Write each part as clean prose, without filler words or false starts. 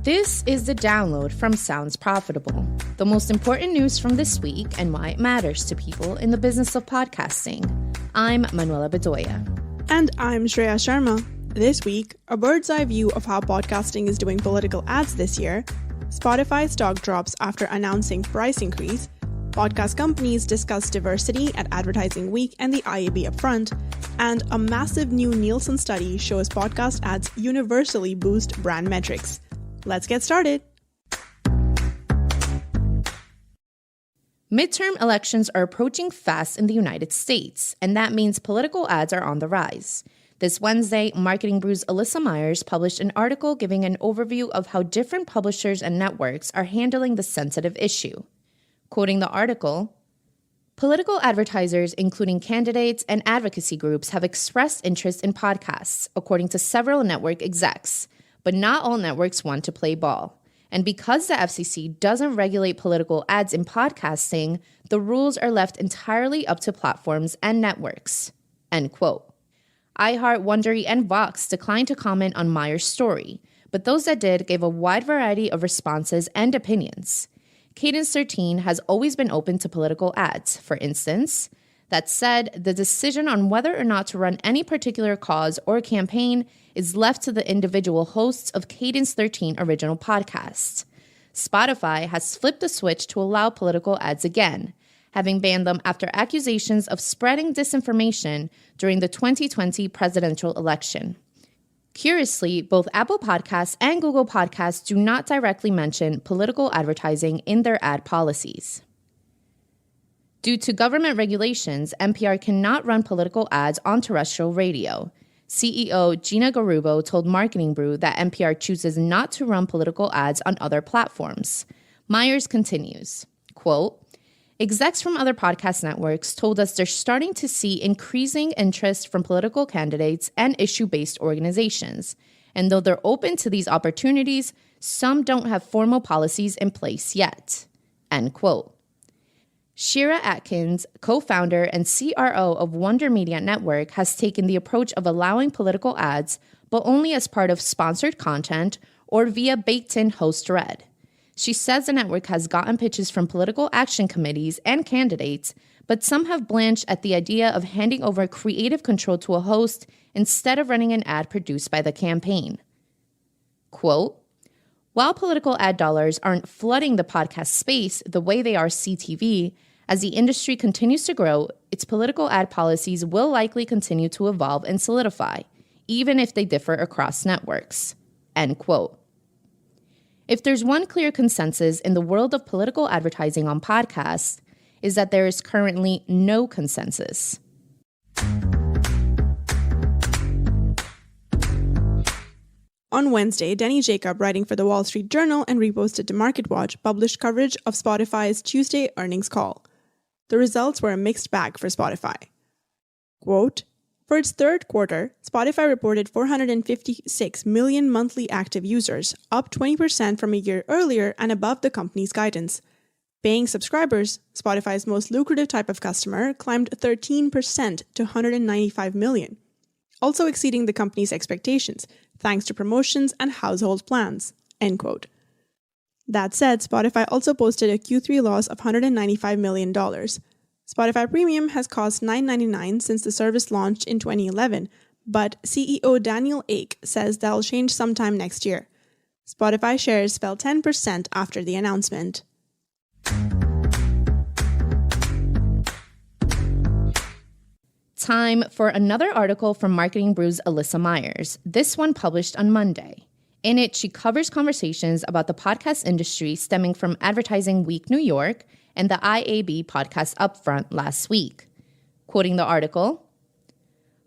This is the download from Sounds Profitable, the most important news from this week and why it matters to people in the business of podcasting. I'm Manuela Bedoya. And I'm Shreya Sharma. This week, a bird's eye view of how podcasting is doing political ads this year, Spotify stock drops after announcing price increase, podcast companies discuss diversity at Advertising Week and the IAB upfront, and a massive new Nielsen study shows podcast ads universally boost brand metrics. Let's get started. Midterm elections are approaching fast in the United States, and that means political ads are on the rise. This Wednesday, Marketing Brew's Alyssa Myers published an article giving an overview of how different publishers and networks are handling the sensitive issue. Quoting the article, political advertisers, including candidates and advocacy groups, have expressed interest in podcasts, according to several network execs. But not all networks want to play ball. And because the FCC doesn't regulate political ads in podcasting, the rules are left entirely up to platforms and networks. End quote. iHeart, Wondery, and Vox declined to comment on Myers' story, but those that did gave a wide variety of responses and opinions. Cadence 13 has always been open to political ads, for instance. That said, the decision on whether or not to run any particular cause or campaign is left to the individual hosts of Cadence 13 original podcasts. Spotify has flipped the switch to allow political ads again, having banned them after accusations of spreading disinformation during the 2020 presidential election. Curiously, both Apple Podcasts and Google Podcasts do not directly mention political advertising in their ad policies. Due to government regulations, NPR cannot run political ads on terrestrial radio. CEO Gina Garubo told Marketing Brew that NPR chooses not to run political ads on other platforms. Myers continues, quote, execs from other podcast networks told us they're starting to see increasing interest from political candidates and issue-based organizations. And though they're open to these opportunities, some don't have formal policies in place yet. End quote. Shira Atkins, co-founder and CRO of Wonder Media Network, has taken the approach of allowing political ads, but only as part of sponsored content or via baked-in host read. She says the network has gotten pitches from political action committees and candidates, but some have blanched at the idea of handing over creative control to a host instead of running an ad produced by the campaign. Quote, while political ad dollars aren't flooding the podcast space the way they are CTV, as the industry continues to grow, its political ad policies will likely continue to evolve and solidify, even if they differ across networks. End quote. If there's one clear consensus in the world of political advertising on podcasts, is that there is currently no consensus. On Wednesday, Denny Jacob, writing for the Wall Street Journal and reposted to MarketWatch, published coverage of Spotify's Tuesday earnings call. The results were a mixed bag for Spotify. Quote, for its third quarter, Spotify reported 456 million monthly active users, up 20% from a year earlier and above the company's guidance. Paying subscribers, Spotify's most lucrative type of customer, climbed 13% to 195 million, also exceeding the company's expectations, thanks to promotions and household plans. End quote. That said, Spotify also posted a Q3 loss of $195 million. Spotify Premium has cost $9.99 since the service launched in 2011, but CEO Daniel Ek says that'll change sometime next year. Spotify shares fell 10% after the announcement. Time for another article from Marketing Brew's Alyssa Myers, this one published on Monday. In it, she covers conversations about the podcast industry stemming from Advertising Week New York and the IAB podcast upfront last week. Quoting the article,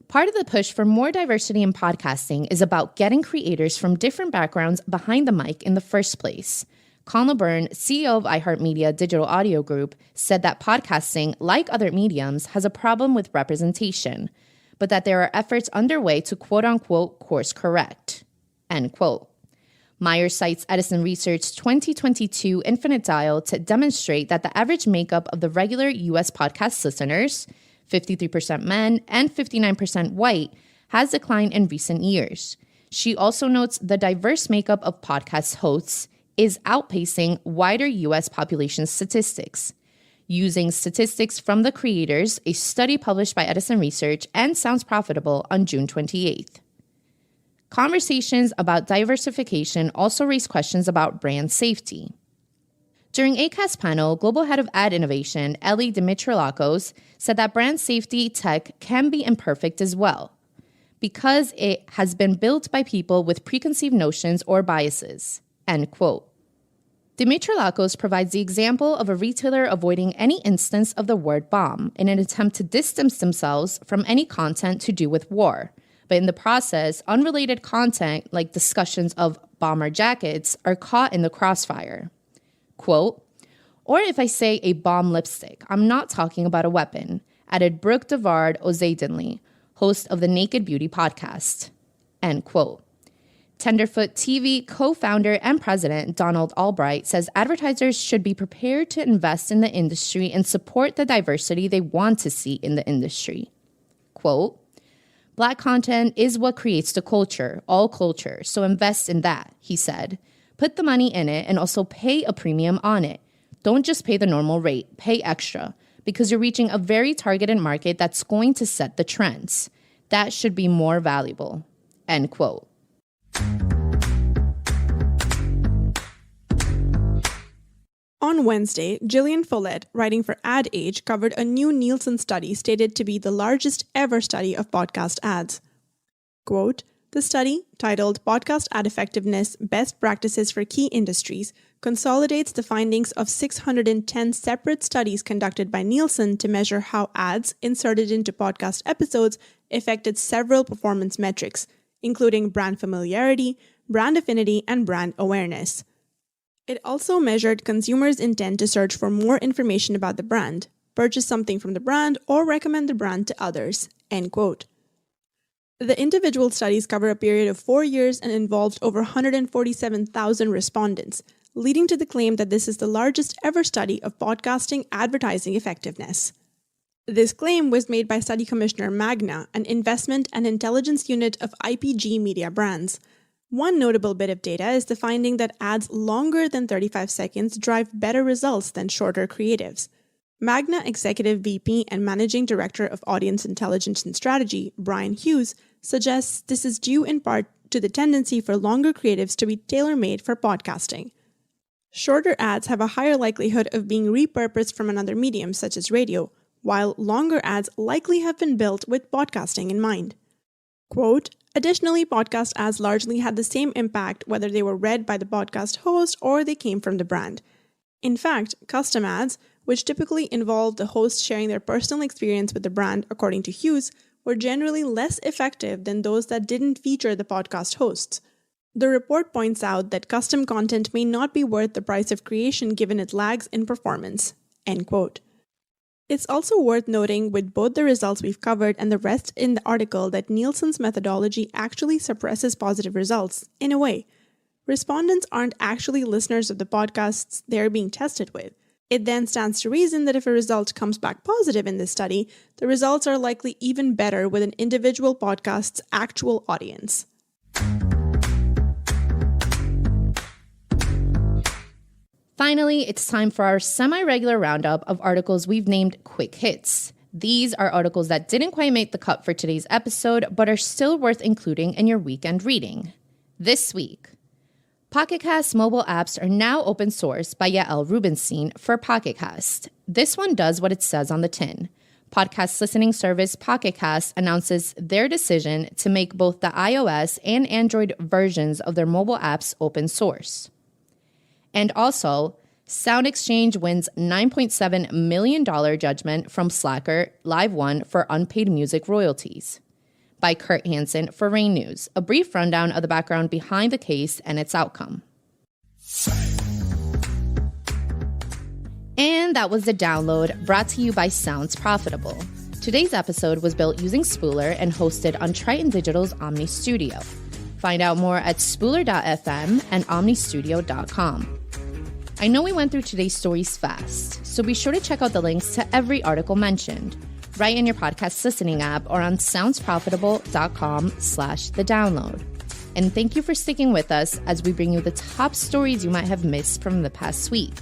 part of the push for more diversity in podcasting is about getting creators from different backgrounds behind the mic in the first place. Colin LeBurn, CEO of iHeartMedia Digital Audio Group, said that podcasting, like other mediums, has a problem with representation, but that there are efforts underway to quote-unquote course correct. End quote. Myers cites Edison Research's 2022 Infinite Dial to demonstrate that the average makeup of the regular U.S. podcast listeners, 53% men and 59% white, has declined in recent years. She also notes the diverse makeup of podcast hosts is outpacing wider U.S. population statistics. Using statistics from the creators, a study published by Edison Research and Sounds Profitable on June 28th. Conversations about diversification also raise questions about brand safety. During ACAST panel, Global Head of Ad Innovation, Ellie Dimitriolakos, said that brand safety tech can be imperfect as well, because it has been built by people with preconceived notions or biases, end quote. Dimitriolakos provides the example of a retailer avoiding any instance of the word bomb in an attempt to distance themselves from any content to do with war. But in the process, unrelated content like discussions of bomber jackets are caught in the crossfire. Quote, or if I say a bomb lipstick, I'm not talking about a weapon, added Brooke Devard Ozaidenly, host of the Naked Beauty podcast, end quote. Tenderfoot TV co-founder and president Donald Albright says advertisers should be prepared to invest in the industry and support the diversity they want to see in the industry. Quote, Black content is what creates the culture, all culture, so invest in that, he said. Put the money in it and also pay a premium on it. Don't just pay the normal rate, pay extra, because you're reaching a very targeted market that's going to set the trends. That should be more valuable, end quote. On Wednesday, Gillian Follett, writing for Ad Age, covered a new Nielsen study stated to be the largest ever study of podcast ads. Quote, the study, titled Podcast Ad Effectiveness, Best Practices for Key Industries, consolidates the findings of 610 separate studies conducted by Nielsen to measure how ads inserted into podcast episodes affected several performance metrics, including brand familiarity, brand affinity, and brand awareness. It also measured consumers' intent to search for more information about the brand, purchase something from the brand, or recommend the brand to others, end quote. The individual studies cover a period of 4 years and involved over 147,000 respondents, leading to the claim that this is the largest ever study of podcasting advertising effectiveness. This claim was made by Study Commissioner Magna, an investment and intelligence unit of IPG Media Brands. One notable bit of data is the finding that ads longer than 35 seconds drive better results than shorter creatives. Magna Executive VP and Managing Director of Audience Intelligence and Strategy, Brian Hughes, suggests this is due in part to the tendency for longer creatives to be tailor-made for podcasting. Shorter ads have a higher likelihood of being repurposed from another medium, such as radio, while longer ads likely have been built with podcasting in mind. Quote, additionally, podcast ads largely had the same impact whether they were read by the podcast host or they came from the brand. In fact, custom ads, which typically involve the host sharing their personal experience with the brand, according to Hughes, were generally less effective than those that didn't feature the podcast hosts. The report points out that custom content may not be worth the price of creation given it lags in performance, end quote. It's also worth noting with both the results we've covered and the rest in the article that Nielsen's methodology actually suppresses positive results, in a way. Respondents aren't actually listeners of the podcasts they're being tested with. It then stands to reason that if a result comes back positive in this study, the results are likely even better with an individual podcast's actual audience. Finally, it's time for our semi-regular roundup of articles we've named Quick Hits. These are articles that didn't quite make the cut for today's episode, but are still worth including in your weekend reading. This week, Pocket Cast mobile apps are now open source by Yael Rubenstein for Pocket Cast. This one does what it says on the tin. Podcast listening service Pocket Cast announces their decision to make both the iOS and Android versions of their mobile apps open source. And also, SoundExchange wins $9.7 million judgment from Slacker LiveOne for unpaid music royalties. By Kurt Hansen for Rain News, a brief rundown of the background behind the case and its outcome. And that was The Download, brought to you by Sounds Profitable. Today's episode was built using Spooler and hosted on Triton Digital's Omni Studio. Find out more at spooler.fm and omnistudio.com. I know we went through today's stories fast, so be sure to check out the links to every article mentioned, right in your podcast listening app or on soundsprofitable.com/thedownload. And thank you for sticking with us as we bring you the top stories you might have missed from the past week.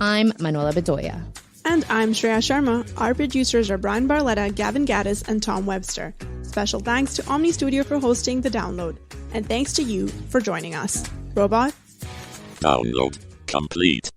I'm Manuela Bedoya. And I'm Shreya Sharma. Our producers are Brian Barletta, Gavin Gaddis, and Tom Webster. Special thanks to Omni Studio for hosting The Download. And thanks to you for joining us. Robot? Download complete.